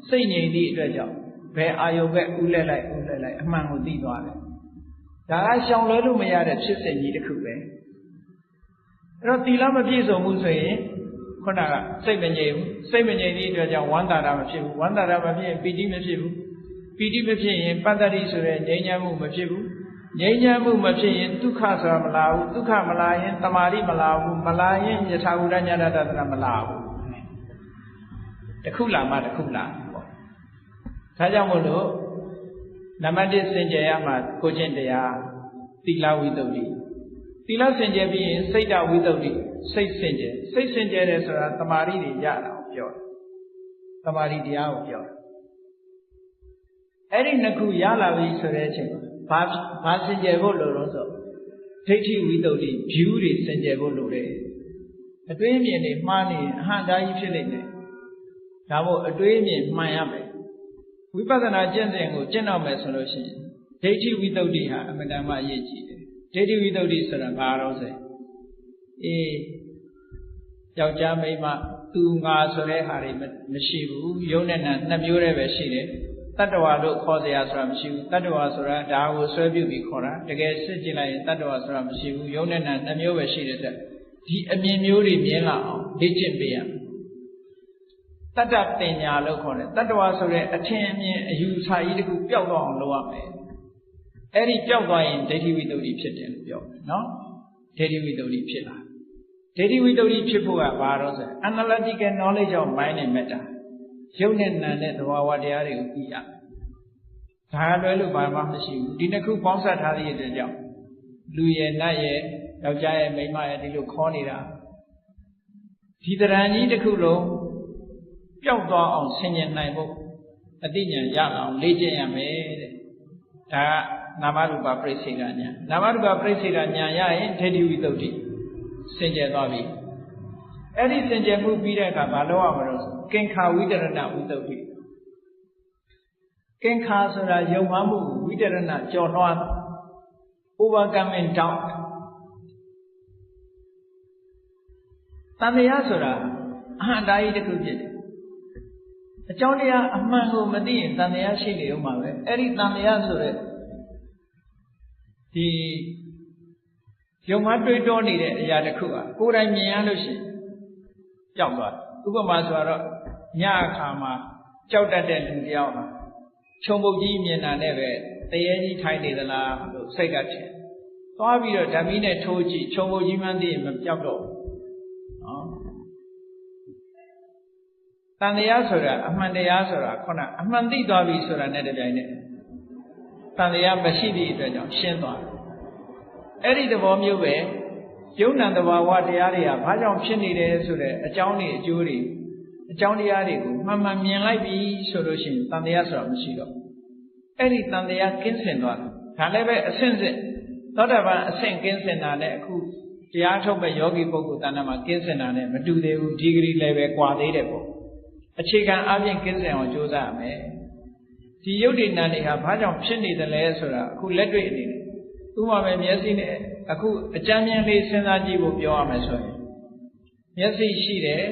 စိတ်ငြိမ်သည့်အတွက်ကြောင့်ဘယ်အာယုပဲဥလဲလိုက်အမှန်ကိုသိသွားတယ်ဒါကရှောင်လွဲလို့မရတဲ့ဖြစ်စဉ်ကြီးတစ်ခုပဲအဲ့တော့သီလမပြည့်စုံဘူးဆိုရင်ခုနကစိတ်မငြိမ်ဘူးစိတ်မငြိမ်သည့်အတွက်ကြောင့်ဝမ်းသာတာမဖြစ်ဘူးဝမ်းသာတာမဖြစ်ရင်ပီတိမဖြစ်ဘူးပီတိမဖြစ်ရင်ပတ္တတိဆိုတဲ့ငြိမ်းချမ်းမှုမဖြစ်ဘူးငြိမ်းချမ်းမှုမဖြစ်ရင်ဒုက္ခဆိုတာမလာဘူးဒုက္ခမလာရင်တမာတိမလာဘူးမလာရင်ယထာဘူတဉာဏတဒနာမလာဘူးတစ်ခုလာမှတစ်ခုလာပေါ့ဒါကြောင့်မို့လို့နံပါတ်1စင်ကြယ်ရမှာကိုချင်းတရားသီလဝိတ္တုသီလစင်ကြယ်ပြီးရင်စိတ်တဝိတ္တုစိတ်စင်ကြယ်တယ်ဆိုတာတမာတိတွေရတာကိုပြောတယ်တမာတိတရားကိုပြောတယ်အဲ့ဒီနှစ်ခုရလာပြီဆိုတဲ့အချိန်မှာဘာစင်ကြယ်ဖို့လိုတော့ဆိုဒိဋ္ဌိဝိတ္တု view တွေစင်ကြယ်ဖို့လိုတယ်အတွင်းမြင်တွေမှားနေရင်အဟံသားကြီးဖြစ်နေတယ်ဒါမို့အတွေးမြင်မှန်ရမယ်ဝိပဿနာကျင့်စဉ်ကိုကျင့်တော့မယ်ဆိုလို့ရှိရင်ဒိဋ္ဌိဝိတ္တုဟာအမှန်တမ်းအရေးကြီးတယ်ဒိဋ္ဌိဝိတ္တုဆိုတာဘာလို့ဆိုယောက်ျားမိန်းမသူငါဆိုတဲ့ဟာတွေမရှိဘူးယုံနဲ့နာနှစ်မျိုးတည်းပဲရှိတယ် Tattva lo khosaya sura mashivu, tattva sura dago swabyubi khora, tege sijilai tattva sura mashivu, yonena namyo vashirata, di amyamyori myela, lijimbeya. Tattva tenya lo khore, tattva sura attenmye ayusa yidiku pyaudo ang loa me. Eri pyaudo yin dehi vidodi phitten pyo, no? Dehi vidodi phitla. Dehi vidodi phitpho ga ba do so, analytical knowledge of mind and matter. ရုပ်နဲ့နာနဲ့သဘာဝတရားတွေကိုသိရဒါလွဲလို့ဘာမှမရှိဘူးဒီနှစ်ခုပေါင်းစပ်ထားတဲ့အတွက်ကြောင့်လူရဲ့နတ်ရဲ့ယောက်ျားရဲ့မိန်းမရဲ့ဒီလိုခေါ်နေတာဒီတရံကြီးတစ်ခုလုံးပျောက်သွားအောင်ဆင်ញင်နိုင်ဖို့အသိဉာဏ်ရအောင်လေ့ကျင့်ရမယ်တဲ့ဒါကနာမရူပပြိစ္ဆေကဉာဏ်နာမရူပပြိစ္ဆေကဉာဏ်ရရင်ဒိဋ္ဌိဝိတ္တုစင်ကြယ်သွားပြီအဲ့ဒီစင်ကြယ်မှုပြီးတဲ့အခါမလုပ်ရမလို့ကင်္ခာဝိတရဏဝိတ္တုကင်္ခာဆိုတာယုံမှမှုဝိတရဏကြော်လွှား overcoming doubt တန်တရားဆိုတာအဟံတာကြီးတစ်ခုဖြစ်တယ်အကြောင်းတရားအမှန်ကိုမသိရင်တန်တရားရှိနေဦးမှာပဲအဲ့ဒီတန်တရားဆိုတဲ့ဒီယုံမှတွေးတောနေတဲ့အရာတစ်ခုကကိုယ်တိုင်မြင်ရလို့ရှိရင်ကြောက်သွားဥပမာဆိုတော့ညအခါမှာကြောက်တတ်တဲ့လူတယောက်ဟာခြုံပုတ်ကြီးမြင်တာနဲ့ပဲတရေကြီးထိုင်နေသလားလို့စိတ်ကထင်သွားပြီးတော့ဓမီနဲ့ထိုးကြည့်ခြုံပုတ်ကြီးမှန်းသိရင်မပြောက်တော့ဘူးနော်တန်တရားဆိုတာအမှန်တရားဆိုတာခုနအမှန်သိသွားပြီဆိုတာနဲ့တပြိုင်နက်တန်တရားမရှိသည့်အတွက်ကြောင့်ရှင်းသွားတယ်အဲ့ဒီသဘောမျိုးပဲယုံ nant သဘာဝတရားတွေကဘာကြောင့်ဖြစ်နေတယ်ဆိုတဲ့အကြောင်းတွေအကျိုးတွေအကြောင်းတရားတွေကိုမှန်မှန်မြင်လိုက်ပြီဆိုလို့ရှိရင်တန်တရားဆိုတာမရှိတော့အဲ့ဒီတန်တရားကင်းစင်သွားတယ်ဒါလည်းပဲအဆင့်ဆင့်သောတာပန်အဆင့်ကင်းစင်တာနဲ့အခုတရားထုတ်မဲ့ယောဂီပုဂ္ဂိုလ်တဏ္ဍာမှာကင်းစင်တာနဲ့မတူသေးဘူးဒီဂရီ level ကွာသေးတယ်ပေါ့အခြေခံအပြင်ကင်းစင်အောင်ကြိုးစားရမယ်ဒီယုတ်တိနံတွေဟာဘာကြောင့်ဖြစ်နေသလဲဆိုတာအခုလက်တွေ့အနေနဲ့ဥပမာပဲမျက်စိနဲ့အခုအကြမ်းမြင်လေးစဉ်းစားကြည့်ဖို့ပြောရမယ်ဆိုရင်မျက်စိရှိတယ်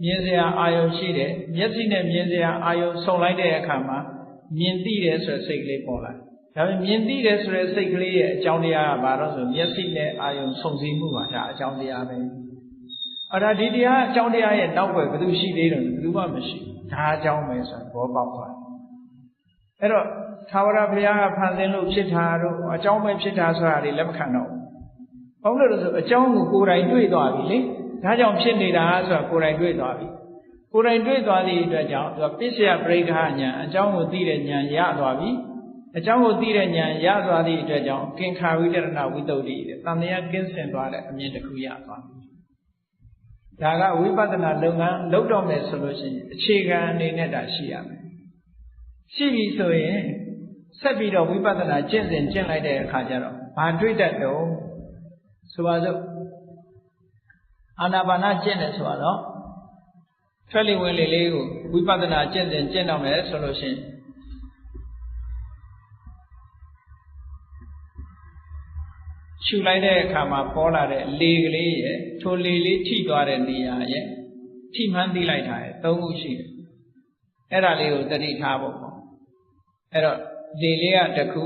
မြင်စရာအာယုံရှိတယ်မျက်စိနဲ့မြင်စရာအာယုံဆုံလိုက်တဲ့အခါမှာမြင်သိတယ်ဆိုတဲ့စိတ်ကလေးပေါ်လာဒါပေမဲ့မြင်သိတယ်ဆိုတဲ့စိတ်ကလေးရဲ့အကြောင်းတရားကဘာလို့ဆိုမျက်စိနဲ့အာယုံဆုံစည်းမှုပါဒါအကြောင်းတရားပဲအဲ့ဒါဒီတရားအကြောင်းတရားရဲ့နောက်ွယ်ဘယ်သူရှိသေးတယ်ဘယ်သူမှမရှိဒါအကြောင်းပဲဆိုတော့ဘောပေါက်သွားအဲ့တော့သာဝရဘုရားကဖန်ဆင်းလို့ဖြစ်တာတို့အကြောင်းပဲဖြစ်တာဆိုတာတွေလက်မခံတော့ဘူးဘာလို့လဲဆိုအကြောင်းကိုကိုယ်တိုင်တွေ့သွားပြီလေဒါကြောင့်ဖြစ်နေတာဆိုတာကိုယ်တိုင်တွေ့သွားပြီကိုယ်တိုင်တွေ့သွားသည့်အတွက်ကြောင့်သူကပစ္စယပရိက္ခဉာဏ်အကြောင်းကိုသိတဲ့ဉာဏ်ရသွားပြီအကြောင်းကိုသိတဲ့ဉာဏ်ရသွားသည့်အတွက်ကြောင့်ကင်္ခာဝိတရဏဝိတ္တုတဲ့တန်တရားကင်းစင်သွားတဲ့အမြင်တစ်ခုရသွားပြီဒါကဝိပဿနာလုပ်ငန်းလုပ်တော့မယ်ဆိုလို့ရှိရင်အခြေခံအနေနဲ့ဒါရှိရမယ်ရှိပြီဆိုရင်ဆက်ပြီးတော့ဝိပဿနာကျင့်စဉ်ကျင့်လိုက်တဲ့အခါကျတော့ဘာတွေ့တတ်တော့ဆိုပါစို့အာနာပါနကျင့်တယ်ဆိုတော့ထွက်လေဝင်လေလေးကိုဝိပဿနာကျင့်စဉ်ကျင့်တော့မယ်ဆိုလို့ရှိရင်ရှုလိုက်တဲ့အခါမှာပေါ်လာတဲ့လေကလေးရဲ့ထိုလေလေးထိသွားတဲ့နေရာရဲ့ထိမှန်းသိလိုက်တာရဲ့၃ခုရှိတယ်အဲ့ဒါလေးကိုသတိထားဖို့ပေါ့အဲ့တော့လေလေးကတစ်ခု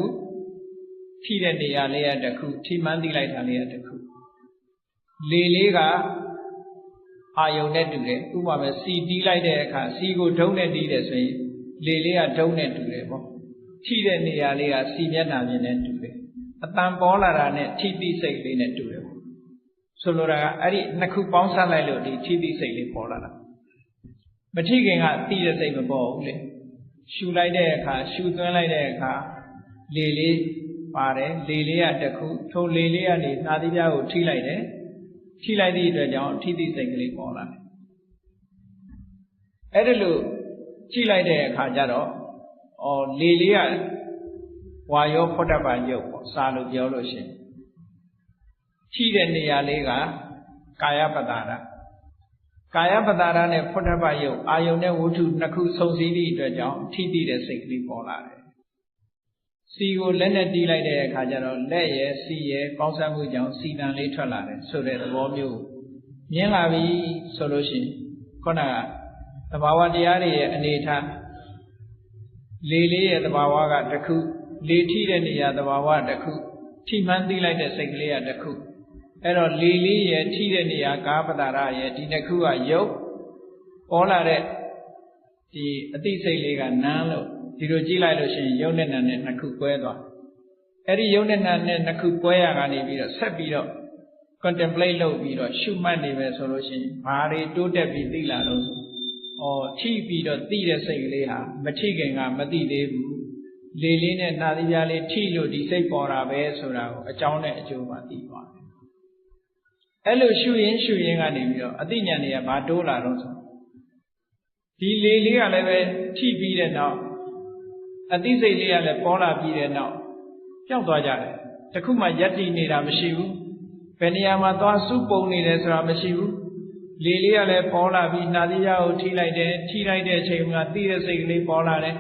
ထိတဲ့နေရာလေးကတစ်ခုထိမှန်းသိလိုက်တာလေးကတစ်ခုလေလေးကအာယုံနဲ့တူတယ်ဥပမာပဲစီတီးလိုက်တဲ့အခါစီကိုဒုံးနဲ့တီးတယ်ဆိုရင်လေလေးကဒုံးနဲ့တူတယ်ပေါ့ထိတဲ့နေရာလေးကစီမျက်နှာမြင်နဲ့တူတယ်အတန်ပေါ်လာတာနဲ့ထိတိစိတ်လေးနဲ့တူတယ်ပေါ့ဆိုလိုတာကအဲ့ဒီနှစ်ခုပေါင်းစပ်လိုက်လို့ဒီထိတိစိတ်လေးပေါ်လာတာမထိခင်ကသိတဲ့စိတ်မပေါ်ဘူးလေရှူလိုက်တဲ့အခါရှူသွင်းလိုက်တဲ့အခါလေလေးပါတယ်လေလေးကတစ်ခုထိုလေလေးကနေနှာသီးပြားကိုထိလိုက်တယ်ထိလိုက်သည့်အတွက်ကြောင့်ထိတိစိတ်ကလေးပေါ်လာတယ်အဲ့ဒါလို့ကြည့်လိုက်တဲ့အခါကျတော့လေလေးကဝါယောဖောတ္တပံယုတ်ပေါ့စာလို့ပြောလို့ရှိရင်ထိတဲ့နေရာလေးကကာယပတ္တာရကာယပတ္တာရနဲ့ဖောတ္တပယုတ်အာယုန်နဲ့ဝတ္ထုနှစ်ခုစုံစည်းသည့်အတွက်ကြောင့်ထိတိတဲ့စိတ်ကလေးပေါ်လာတယ်စီကိုလက်နဲ့တီးလိုက်တဲ့အခါကျတော့လက်ရဲ့စီရဲ့ပေါင်းစပ်မှုကြောင့်စီတန်လေးထွက်လာတယ်ဆိုတဲ့သဘောမျိုးမြင်လာပြီဆိုလို့ရှိရင်ခုနကသဘာဝတရားတွေရဲ့အနေထား လေလေးရဲ့သဘာဝကတစ်ခုလေထိတဲ့နေရာသဘာဝတစ်ခုထိမှန်းသိလိုက်တဲ့စိတ်ကလေးကတစ်ခုအဲ့တော့လေလေးရဲ့ထိတဲ့နေရာကာပတာရရဲ့ဒီတစ်ခုကယုတ်ပေါ်လာတဲ့ဒီအသိစိတ်လေးကနားလို့ဒီလိုကြည့်လိုက်လို့ရှိရင်ယုတ်နဲ့နာနဲ့နှစ်ခုကွဲသွားအဲ့ဒီယုတ်နဲ့နာနဲ့နှစ်ခုကွဲရကနေပြီးတော့ဆက်ပြီးတော့ contemplate လုပ်ပြီးတော့ရှုမှတ်နေပဲဆိုလို့ရှိရင်ဘာတွေတိုးတက်ပြီးသိလာလို့ထိပြီးတော့သိတဲ့စိတ်ကလေးဟာမထိခင်ကမသိသေးဘူးလေလေးနဲ့နာသီးပြားလေးထိလို့ဒီစိတ်ပေါ်တာပဲဆိုတာကိုအကြောင်းနဲ့အကျိုးမှသိသွားတယ်အဲ့လိုရှုရင်းကနေပြီးတော့အသိဉာဏ်တွေကဘာတိုးလာတော့ဆိုဒီလေလေးကလည်းပဲထိပြီးတဲ့နောက်အသိစိတ်လေးကလည်းပေါ်လာပြီးတဲ့နောက်ပျောက်သွားကြတယ်တခုမှယက်တည်နေတာမရှိဘူးဘယ်နေရာမှာသွားစုပုံနေတယ်ဆိုတာမရှိဘူးလေလေးကလည်းပေါ်လာပြီးနာသီးပြားကိုထိလိုက်တယ်ထိလိုက်တဲ့အချိန်မှာသိတဲ့စိတ်ကလေးပေါ်လာတယ်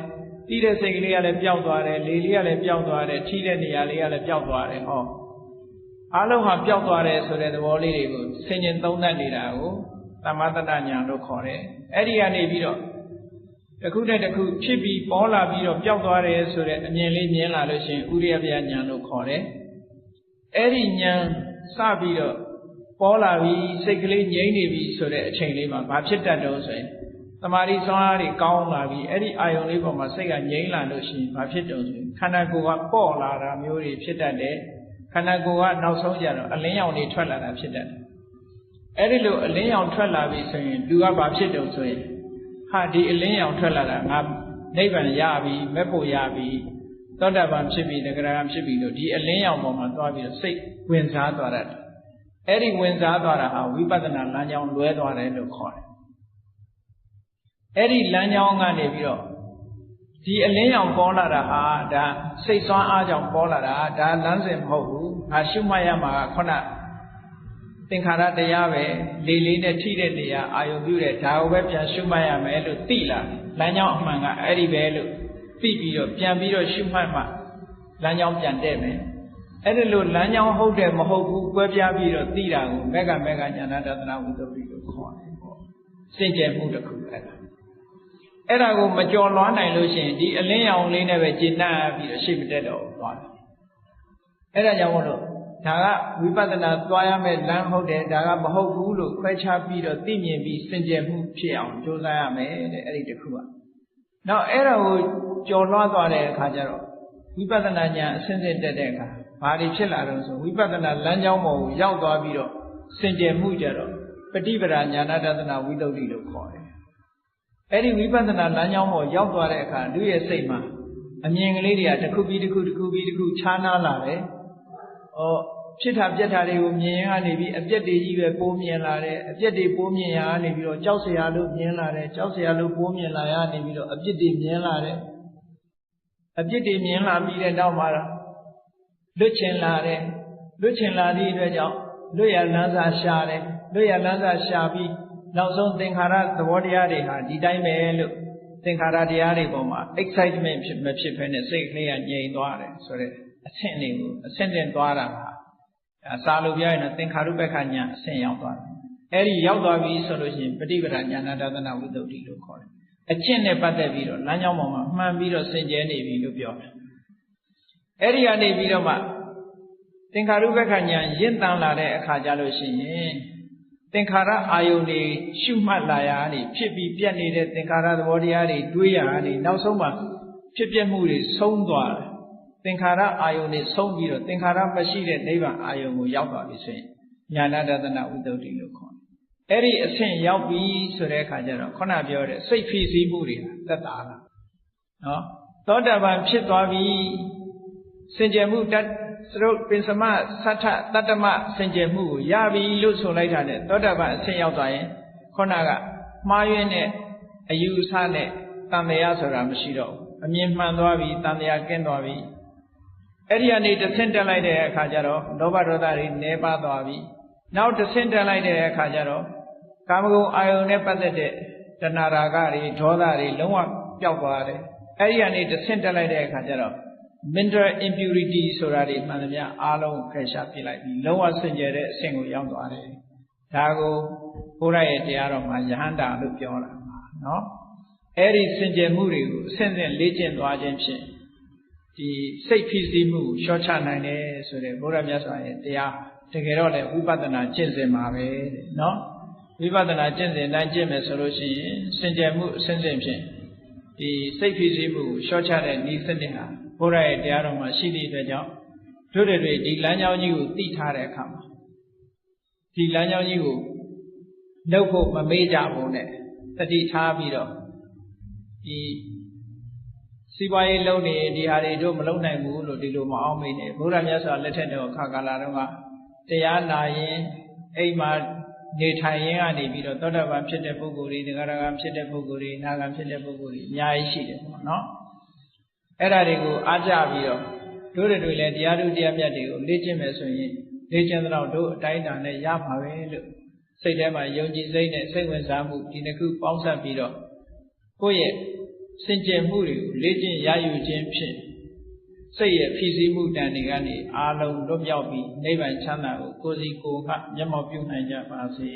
သိတဲ့စိတ်ကလေးကလည်းပျောက်သွားတယ်လေလေးကလည်းပျောက်သွားတယ်ထိတဲ့နေရာလေးကလည်းပျောက်သွားတယ်ဟောအားလုံးဟာပျောက်သွားတယ်ဆိုတဲ့သဘောလေးတွေကိုဆင်ញင်သုံးသပ်နေတာကိုသမထဉာဏ်လို့ခေါ်တယ်အဲ့ဒီကနေပြီးတော့တစ်ခုနဲ့တစ်ခုဖြစ်ပြီးပေါ်လာပြီးတော့ပျောက်သွားတယ်ဆိုတဲ့အမြင်လေးမြင်လာလို့ရှိရင်ဥရိယပယဉာဏ်လို့ခေါ်တယ်အဲ့ဒီဉာဏ်စပြီးတော့ပေါ်လာပြီးစိတ်ကလေးငြိမ့်နေပြီဆိုတဲ့အချိန်လေးမှာဘာဖြစ်တတ်တော့ဆိုရင်သမာဓိစွမ်းအားတွေကောင်းလာပြီးအဲ့ဒီအာယုံလေးပေါ်မှာစိတ်ကငြိမ့်လာလို့ရှိရင်ဘာဖြစ်တော့ဆိုရင်ခန္ဓာကိုယ်ကပေါ့လာတာမျိုးတွေဖြစ်တတ်တယ်ခန္ဓာကိုယ်ကနောက်ဆုံးကြတော့အလင်းရောင်တွေထွက်လာတာဖြစ်တတ်တယ်အဲ့ဒီလိုအလင်းရောင်ထွက်လာပြီဆိုရင်လူကဘာဖြစ်တော့ဆိုရင်ဟာဒီအလင်းရောင်ထွက်လာတာငါနိဗ္ဗာန်ရပြီမဲ့ဖို့ရပြီသောတာပန်ဖြစ်ပြီတဂရဂံဖြစ်ပြီလို့ဒီအလင်းရောင်ပေါ်မှာသွားပြီးတော့စိတ်ဝင်စားသွားတတ်တယ်အဲ့ဒီဝင်စားသွားတာဟာဝိပဿနာလမ်းကြောင်းလွဲသွားတယ်လို့ခေါ်တယ်အဲ့ဒီလမ်းကြောင်းကနေပြီးတော့ဒီအလင်းရောင်ပေါ်လာတာဟာဒါစိတ်ဆွမ်းအားကြောင့်ပေါ်လာတာဒါလမ်းစဉ်မဟုတ်ဘူးငါရှုမှတ်ရမှာကခုနသင်္ခါရတရားပဲလေလေးနဲ့ထိတဲ့နေရာအာယုပြုတဲ့ဒါကိုပဲပြန်ရှုမှတ်ရမယ်လို့သိလာလမ်းကြောင်းအမှန်ကအဲ့ဒီပဲလို့သိပြီးတော့ပြန်ပြီးတော့ရှုမှတ်မှလမ်းကြောင်းပြန်တဲ့မယ်အဲ့ဒီလိုလမ်းကြောင်းဟုတ်တယ်မဟုတ်ဘူးကွဲပြားပြီးတော့သိတာကိုမေဃဉာဏတသနာဝိသုဒ္ဓိလို့ခေါ်တယ်ပေါ့စင်ကြယ်မှုတစ်ခုအဲ့ဒါကိုမကြော်လွှမ်းနိုင်လို့ရှိရင်ဒီအလင်းရောင်လေးနဲ့ပဲကျင့်တတ်ပြီးတော့ရှေ့မတက်တော့သွားတယ်အဲ့ဒါကြောင့်မို့လို့ဒါကဝိပဿနာသွားရမယ့်လမ်းဟုတ်တယ်ဒါကမဟုတ်ဘူးလို့ခွဲခြားပြီးတော့သိမြင်ပြီးစင်ကြယ်မှုဖြစ်အောင်ကြိုးစားရမယ်တဲ့အဲ့ဒီတစ်ခုကနောက်အဲ့ဒါကိုကြော်လွှားသွားတဲ့အခါကျတော့ဝိပဿနာဉာဏ်အစဉ်စဉ်တက်တဲ့အခါဘာတွေဖြစ်လာတော့ဆိုဝိပဿနာလမ်းကြောင်းပေါ်ကိုရောက်သွားပြီးတော့စင်ကြယ်မှုကြတော့ပฏิပဒါဉာဏတသနာဝိသုဒ္ဓိလို့ခေါ်တယ်အဲ့ဒီဝိပဿနာလမ်းကြောင်းပေါ်ရောက်သွားတဲ့အခါသူ့ရဲ့စိတ်မှာအမြင်ကလေးတွေကတစ်ခုပြီးတစ်ခုခြားနာလာတယ်ဖြစ်တာပြက်တာတွေကိုမြင်ရနေပြီးအပြက်တွေကြီးပဲပိုးမြင်လာတယ်အပြက်တွေပိုးမြင်ရနေပြီးတော့ကြောက်စရာလို့မြင်လာတယ်ကြောက်စရာလို့ပိုးမြင်လာရနေပြီးတော့အပြက်တွေမြင်လာတယ်အပြက်တွေမြင်လာပြီးတဲ့နောက်မှာလွတ်ချင်လာတယ်လွတ်ချင်လာသည့်အတွက်ကြောင့်လွတ်ရလန်းစာရှာတယ်လွတ်ရလန်းစာရှာပြီးနောက်ဆုံးသင်္ခါရသဘောတရားတွေဟာဒီတိုင်းပဲလို့သင်္ခါရတရားတွေပေါ်မှာ excitement မဖြစ်ဘဲနဲ့စိတ်ကလေးကငြိမ်သွားတယ်ဆိုတဲ့အဆင့်လေးကိုအဆင့်တင်သွားတာဟာစာလို့ပြောရင်တော့သင်္ခါရုပ္ပခဉာဏ်အဆင့်ရောက်သွားတယ်အဲ့ဒီရောက်သွားပြီဆိုလို့ရှိရင်ပฏิပဒါဉာဏတသနာဝိသုဒ္ဓိလို့ခေါ်တယ်အကျင့်နဲ့ပတ်သက်ပြီးတော့လမ်းကြောင်းပေါ်မှာမှန်ပြီးတော့စင်ကြယ်နေပြီလို့ပြောတယ်အဲ့ဒီကနေပြီးတော့မှသင်္ခါရုပ္ပခဉာဏ်ရင့်တန်လာတဲ့အခါကျလို့ရှိရင်သင်္ခါရအာယုန်တွေရှုမှတ်လာရနေဖြစ်ပြီးပြတ်နေတဲ့သင်္ခါရသဘောတရားတွေတွေးရနေနောက်ဆုံးမှဖြစ်ပြမှုတွေဆုံးသွားတယ်သင်္ခါရအာယုန်တွေဆုံးပြီးတော့သင်္ခါရမရှိတဲ့နိဗ္ဗာန်အာယုန်ကိုရောက်သွားပြီဆိုရင်ဉာဏတသနာဝိသုဒ္ဓိလို့ခေါ်တယ်အဲ့ဒီအဆင့်ရောက်ပြီဆိုတဲ့အခါကျတော့ခုနပြောတဲ့စိတ်ဖိစီးမှုတွေသက်သာလာနော်သောတာပန်ဖြစ်သွားပြီစင်ကြယ်မှုတတ်သရုပ်ပင်စမသတ္ထတတ္တမစင်ကြယ်မှုကိုရပြီလို့ဆိုလိုက်တာနဲ့သောတာပန်အဆင့်ရောက်သွားရင်ခုနကမှားယွင်းတဲ့အယူအဆနဲ့တန်တရားဆိုတာမရှိတော့ဘူးအမြင်မှန်သွားပြီတန်တရားကင်းသွားပြီအဲ့ဒီကနေတစ်ဆင့်တက်လိုက်တဲ့အခါကျတော့လောဘဒေါသတွေနည်းပါးသွားပြီနောက်တစ်ဆင့်တက်လိုက်တဲ့အခါကျတော့ကာမဂုဏ်အာယုန်နဲ့ပတ်သက်တဲ့တဏှာရာဂတွေဒေါသတွေလုံးဝပျောက်သွားတယ်အဲ့ဒီကနေတစ်ဆင့်တက်လိုက်တဲ့အခါကျတော့ mental impurity ဆိုတာတွေမှန်သမျှအားလုံးဖယ်ရှားပြလိုက်ပြီးလုံးဝစင်ကြယ်တဲ့အဆင့်ကိုရောက်သွားတယ်ဒါကိုဘုရားရဲ့တရားတော်မှာယဟန္တာလို့ပြောတာပါနော် အဲ့ဒီစင်ကြယ်မှုတွေကိုအစဉ်စဉ်လေ့ကျင့်သွားခြင်းဖြင့်ဒီစိတ်ဖြစ်စီမှုကိုလျှော့ချနိုင်တယ်ဆိုတဲ့ဘုရားမြတ်စွာရဲ့တရားတကယ်တော့လည်းဝိပဿနာကျင့်စဉ်မှာပဲတဲ့နော်ဝိပဿနာကျင့်စဉ်တိုင်းကျင့်မယ်ဆိုလို့ရှိရင်စင်ကြယ်မှုအစဉ်စဉ်ဖြင့်ဒီစိတ်ဖြစ်စီမှုကိုလျှော့ချတဲ့ဤစနစ်ဟာဘုရားရဲ့တရားတော်မှာရှိသည့်အတွက်ကြောင့်တို့တွေဒီလမ်းကြောင်းကြီးကိုသိထားတဲ့အခါမှာဒီလမ်းကြောင်းကြီးကိုလှုပ်ဖို့မမေ့ကြဘူးနဲ့တတိထားပြီးတော့ဒီစီးပွားရေးလုပ်နေဒီဟာတွေတို့မလုပ်နိုင်ဘူးလို့ဒီလိုမအောင်မေ့နဲ့ဘုရားမြတ်စွာလက်ထက်တော်ခါကာလတော့ကတရားနာရင်အိမ်မှာနေထိုင်ရင်းကနေပြီးတော့သောတာပန်ဖြစ်တဲ့ပုဂ္ဂိုလ်တွေတရားဂံဖြစ်တဲ့ပုဂ္ဂိုလ်တွေနာဂံဖြစ်တဲ့ပုဂ္ဂိုလ်တွေအများကြီးရှိတယ်ပေါ့နော်အဲ့ဒါတွေကိုအားကြပြီးတော့တို့တွေလည်းတရားထုတရားမြတ်တွေကိုလေ့ကျင့်မယ်ဆိုရင်လေ့ကျင့်တော့တို့အတိုင်းအတာနဲ့ရမှာပဲလို့စိတ်ထဲမှာယုံကြည်စိတ်နဲ့စိတ်ဝင်စားမှုဒီနှစ်ခုပေါင်းစပ်ပြီးတော့ကိုယ့်ရဲ့စင်ကြယ်မှုတွေကိုလေ့ကျင့်ရယူခြင်းဖြင့်စိတ်ရဲ့ဖြစ်စီမှုတန်တွေကနေအာလုံးလွတ်မြောက်ပြီးနိဗ္ဗာန်ချမ်းသာကိုကိုယ်စီကိုယ်မှမျက်မှောက်ပြုနိုင်ကြပါစေ